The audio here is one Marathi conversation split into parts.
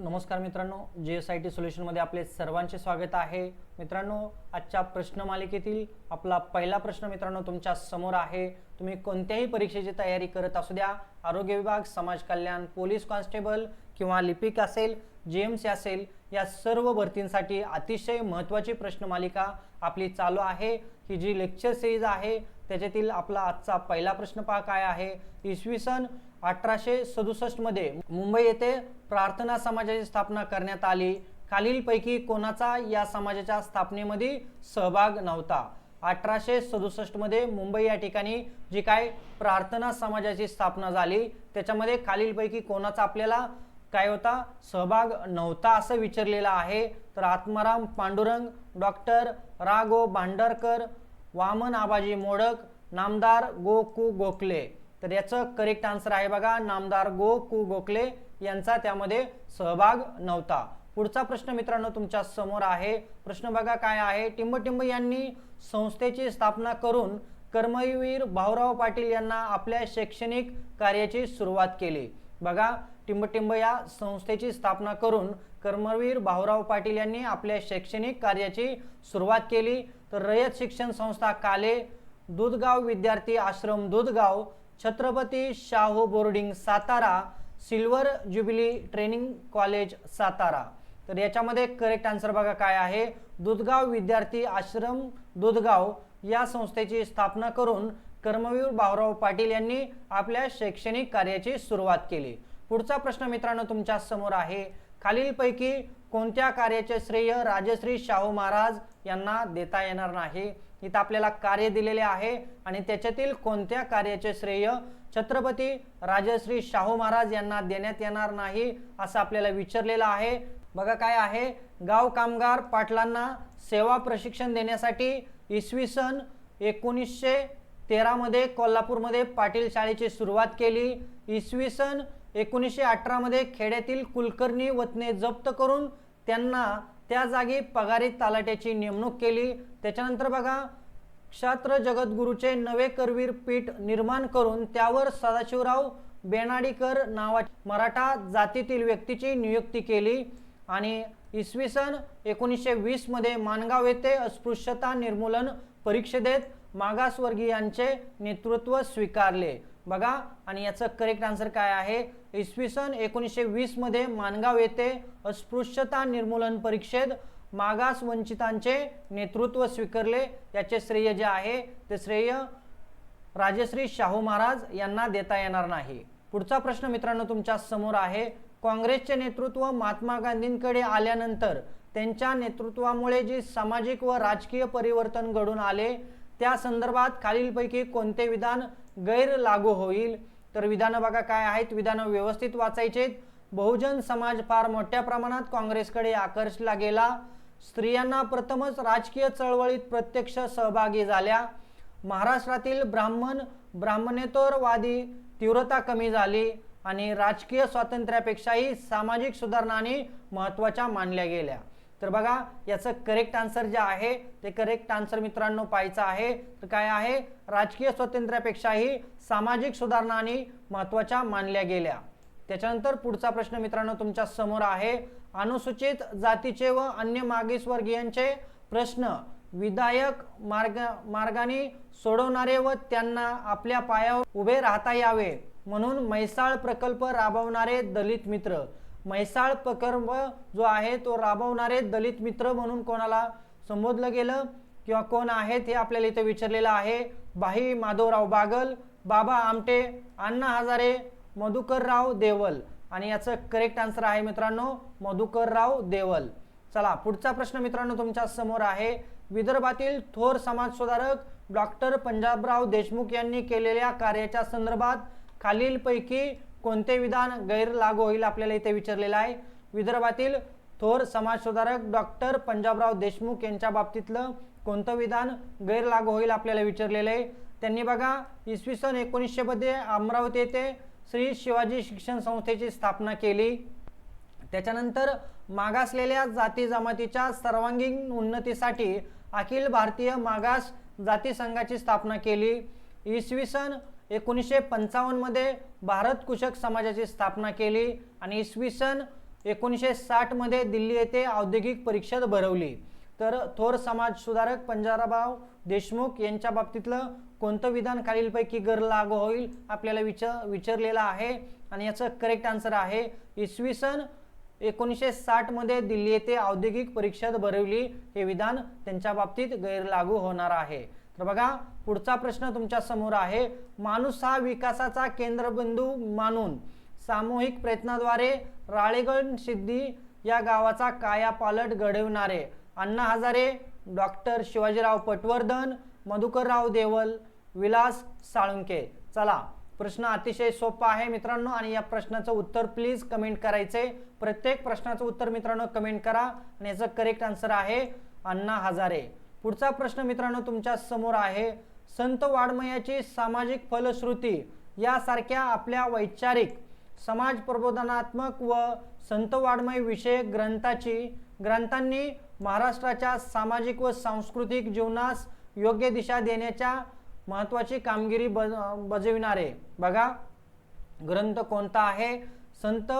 नमस्कार मित्रांनो, GSIT सोल्युशनमध्ये आपले सर्वांचे स्वागत आहे। मित्रांनो, आजच्या प्रश्न मालिकेतील आपला पहिला प्रश्न मित्रांनो तुमच्या समोर आहे। तुम्ही कोणत्याही परीक्षेची तयारी करत असू द्या, आरोग्य विभाग, समाज कल्याण, पोलीस कॉन्स्टेबल किंवा लिपिक असेल, GMC असेल, या सर्व भरतींसाठी अतिशय महत्त्वाची प्रश्न मालिका आपली चालू आहे। ही जी लेक्चर सीरीज आहे त्याच्यातील आपला आजचा पहिला प्रश्न पहा काय आहे। इसवी सन 1867 मध्ये मुंबई येथे प्रार्थना समाजाची स्थापना करण्यात आली। खालीलपैकी कोणाचा या समाजाच्या स्थापनेमध्ये सहभाग नव्हता। 1867 मध्ये मुंबई या ठिकाणी जी काय प्रार्थना समाजाची स्थापना झाली त्याच्यामध्ये खालीलपैकी कोणाचा आपल्याला काय होता सहभाग नव्हता असं विचारलेलं आहे। तर आत्माराम पांडुरंग, डॉक्टर रा गो भांडारकर, वामन आबाजी मोडक, नामदार गो कू गोखले। तर याचं करेक्ट आन्सर आहे बघा नामदार गो कू गोखले यांचा त्यामध्ये सहभाग नव्हता। पुढचा प्रश्न मित्रांनो तुमच्या समोर आहे। प्रश्न बघा काय आहे। टिंबटिंब यांनी संस्थेची स्थापना करून कर्मवीर भाऊराव पाटील यांना आपल्या शैक्षणिक कार्याची सुरुवात केली। बघा, टिंबटिंब या संस्थेची स्थापना करून कर्मवीर भाऊराव पाटील यांनी आपल्या शैक्षणिक कार्याची सुरुवात केली। तर रयत शिक्षण संस्था Kale, Dudhgaon Vidyarthi Ashram Dudhgaon, Chhatrapati Shahu boarding Satara, silver jubilee training college Satara. तर याच्यामध्ये करेक्ट आन्सर बघा काय आहे। दूधगाव विद्यार्थी आश्रम दूधगाव या संस्थेची स्थापना करून कर्मवीर भाऊराव पाटील यांनी आपल्या शैक्षणिक कार्याची सुरुवात केली। पुढचा प्रश्न मित्रांनो तुमच्या समोर आहे। खालीलपैकी कोणत्या कार्याचे श्रेय राजश्री शाहू महाराज यांना देता येणार नाही। इथं आपल्याला कार्य दिलेले आहे आणि त्याच्यातील कोणत्या कार्याचे श्रेय छत्रपती राजश्री शाहू महाराज यांना देण्यात येणार नाही असं आपल्याला विचारलेलं आहे। बघा काय आहे। गाव कामगार पाटलांना सेवा प्रशिक्षण देण्यासाठी इसवी सन 1913 मध्ये कोल्हापूरमध्ये पाटील शाळेची सुरुवात केली। इसवी सन 1918 मध्ये खेड्यातील कुलकर्णी वतने जप्त करून त्यांना त्या जागी पगारी तलाट्याची नेमणूक केली। त्याच्यानंतर बघा, क्षात्र जगद्गुरूचे नवे करवीर पीठ निर्माण करून त्यावर सदाशिवराव बेनाडीकर नावाच्या मराठा जातीतील व्यक्तीची नियुक्ती केली। आणि इसवी सन 1920 मध्ये माणगाव येथे अस्पृश्यता निर्मूलन परिषदेत मागासवर्गीयांचे नेतृत्व स्वीकारले। बघा, आणि याचं करेक्ट आन्सर काय आहे। इसवी सन 1920 मध्ये माणगाव येथे अस्पृश्यता निर्मूलन परिषद मागास वंचितांचे नेतृत्व स्वीकारले। याचे श्रेय जे आहे ते श्रेय राजश्री शाहू महाराज यांना देता येणार नाही। पुढचा प्रश्न मित्रांनो तुमच्या समोर आहे। काँग्रेसचे नेतृत्व महात्मा गांधींकडे आल्यानंतर त्यांच्या नेतृत्वामुळे जे सामाजिक व राजकीय परिवर्तन घडून आले त्या संदर्भात खालीलपैकी कोणते विधान गैर लागू होईल। तर विधान बघा काय आहेत। विधान व्यवस्थित वाचायचे। बहुजन समाज फार मोठ्या प्रमाणात काँग्रेसकडे आकर्षला गेला। स्त्रियांना प्रथमच राजकीय चळवळीत प्रत्यक्ष सहभागी झाल्या। महाराष्ट्रातील ब्राह्मणेतरवादी तीव्रता कमी झाली आणि राजकीय स्वातंत्र्यापेक्षाही सामाजिक सुधारणांनी महत्त्वाच्या मानल्या गेल्या। तर बघा, याचं करेक्ट आन्सर जे आहे ते करेक्ट आन्सर मित्रांनो पाहायचं आहे। तर काय आहे, राजकीय स्वातंत्र्यापेक्षाही सामाजिक सुधारणांनी महत्त्वाच्या मानल्या गेल्या। त्याच्यानंतर पुढचा प्रश्न मित्रांनो तुमच्या समोर आहे। अनुसूचित जातीचे व अन्य मागासवर्गीयांचे प्रश्न विधायक मार्गाने सोडवणारे व त्यांना आपल्या पायावर उभे राहता यावे म्हणून म्हैसाळ प्रकल्प राबवणारे दलित मित्र। म्हैसाळ प्रकल्प जो आहे तो राबवणारे दलित मित्र म्हणून कोणाला संबोधलं गेलं किंवा कोण आहेत हे आपल्याला इथे विचारलेलं आहे। भाई माधवराव बागल, बाबा आमटे, अण्णा हजारे, मधुकरराव देवल। आणि याचं करेक्ट आन्सर आहे मित्रांनो मधुकरराव देवल। चला पुढचा प्रश्न मित्रांनो तुमच्या समोर आहे। विदर्भातील थोर समाज सुधारक डॉक्टर पंजाबराव देशमुख यांनी केलेल्या कार्याच्या संदर्भात खालीलपैकी कोणते विधान गैर लागू होईल आपल्याला इथे विचारलेलं आहे। विदर्भातील थोर समाज सुधारक डॉक्टर पंजाबराव देशमुख यांच्या बाबतीतलं कोणतं विधान गैर लागू होईल आपल्याला विचारलेलं आहे। त्यांनी बघा इसवी सन 1900 मध्ये अमरावती येथे श्री शिवाजी शिक्षण संस्थेची स्थापना केली। त्याच्यानंतर मागासलेल्या जाती जमातीच्या सर्वांगीण उन्नतीसाठी अखिल भारतीय मागास जाती संघाची स्थापना केली। इसवी सन 1955 मध्ये भारत कुशक समाजाची स्थापना केली आणि इसवी सन 1960 मध्ये दिल्ली येथे औद्योगिक परिषद भरवली? तर थोर समाज सुधारक पंजाबराव देशमुख यांच्या बाबतीतलं कोणतं विधान खालीलपैकी गैर लागू होईल आपल्याला विचारलेलं आहे आणि याचं करेक्ट आन्सर आहे इसवी सन 1960 मध्ये दिल्ली येथे औद्योगिक परिषद भरवली हे विधान त्यांच्या बाबतीत गैर लागू होणार आहे. तर बघा पुढचा प्रश्न तुमच्या समोर आहे. माणूस हा विकासाचा केंद्रबिंदू मानून सामूहिक प्रयत्नाद्वारे राळेगण सिद्धी या गावाचा कायापालट घडविणारे अण्णा हजारे, डॉक्टर शिवाजीराव पटवर्धन, मधुकरराव देवल, विलास साळुंके. चला प्रश्न अतिशय सोपा आहे मित्रांनो आणि या प्रश्नाचं उत्तर प्लीज कमेंट करायचे. प्रत्येक प्रश्नाचं उत्तर मित्रांनो कमेंट करा आणि याचं करेक्ट आन्सर आहे अण्णा हजारे. पुढचा प्रश्न मित्रांनो तुमच्या समोर आहे. संत वाङ्मयाची सामाजिक फलश्रुती यासारख्या आपल्या वैचारिक समाज प्रबोधनात्मक व संत वाङ्मय विषयक ग्रंथांनी महाराष्ट्राच्या सामाजिक व सांस्कृतिक जीवनास योग्य दिशा देण्याच्या महत्त्वाची कामगिरी बजाविणारे बघा ग्रंथ कोणता आहे? संत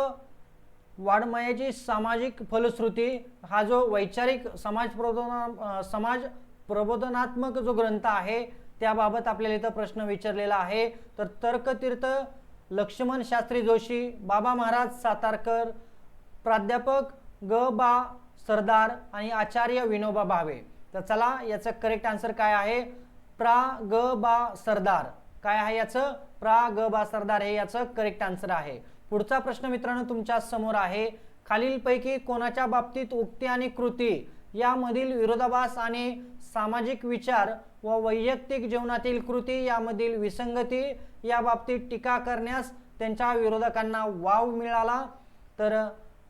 वाङ्मयाची सामाजिक फलश्रुती हा जो वैचारिक समाज प्रबोधनात्मक जो ग्रंथ आहे त्याबाबत आपल्याला इथं प्रश्न विचारलेला आहे. तर तर्कतीर्थ लक्ष्मण शास्त्री जोशी, बाबा महाराज सातारकर, प्राध्यापक ग बा सरदार आणि आचार्य विनोबा भावे. तर चला याचं करेक्ट आन्सर काय आहे? प्रा ग बा सरदार. काय आहे याचं? प्रा ग बा सरदार हे याचं करेक्ट आन्सर आहे. पुढचा प्रश्न मित्रांनो तुमच्या समोर आहे. खालीलपैकी कोणाच्या बाबतीत उक्ती आणि कृती यामधील विरोधाभास आणि सामाजिक विचार व वैयक्तिक जीवनातील कृती यामधील विसंगती या बाबतीत टीका करण्यास त्यांच्या विरोधकांना वाव मिळाला? तर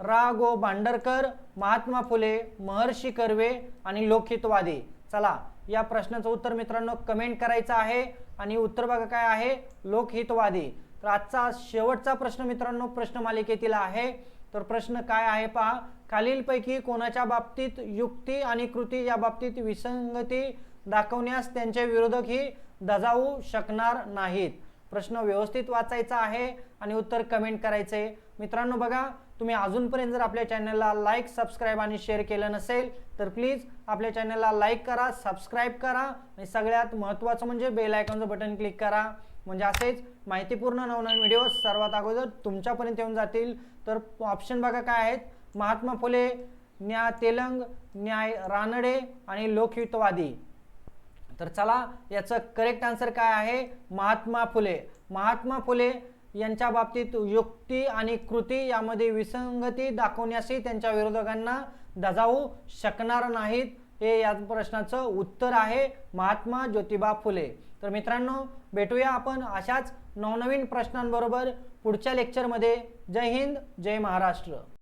रा गो भांडरकर, महात्मा फुले, महर्षी कर्वे आणि लोकहितवादी. चला या प्रश्नाचं उत्तर मित्रांनो कमेंट करायचं आहे आणि उत्तर बघा काय आहे? लोकहितवादी. तर आजचा शेवटचा प्रश्न मित्रांनो प्रश्नमालिकेतील आहे. तर प्रश्न काय आहे पहा. खालीलपैकी कोणाच्या बाबतीत युक्ती आणि कृती या बाबतीत विसंगती दाखवण्यास त्यांचे विरोधक ही धजावू शकणार नाहीत? प्रश्न व्यवस्थित वाचायचा आहे आणि उत्तर कमेंट करायचे. मित्रांनो बघा तुम्ही अजूनपर्यंत जर आपल्या चॅनलला लाईक, सबस्क्राईब आणि शेअर केलं नसेल तर प्लीज आपल्या चॅनलला लाईक करा, सबस्क्राईब करा आणि सगळ्यात महत्त्वाचं म्हणजे बेल आयकॉनचं बटन क्लिक करा. म्हणजे असेच माहितीपूर्ण नवनवीन व्हिडिओ सर्वात अगोदर तुमच्यापर्यंत येऊन जातील. तर ऑप्शन बघा काय आहेत? महात्मा फुले, न्याय तेलंग, न्याय रानडे आणि लोकहितवादी. तर चला याचं करेक्ट आन्सर काय आहे? महात्मा फुले. महात्मा फुले यांच्या बाबतीत युक्ती आणि कृती यामध्ये विसंगती दाखवण्यासही त्यांच्या विरोधकांना धजावू शकणार नाहीत हे या प्रश्नाचं उत्तर आहे महात्मा ज्योतिबा फुले. तर मित्रांनो भेटूया आपण अशाच नवनवीन प्रश्नांबरोबर पुढच्या लेक्चरमध्ये. जय हिंद, जय महाराष्ट्र.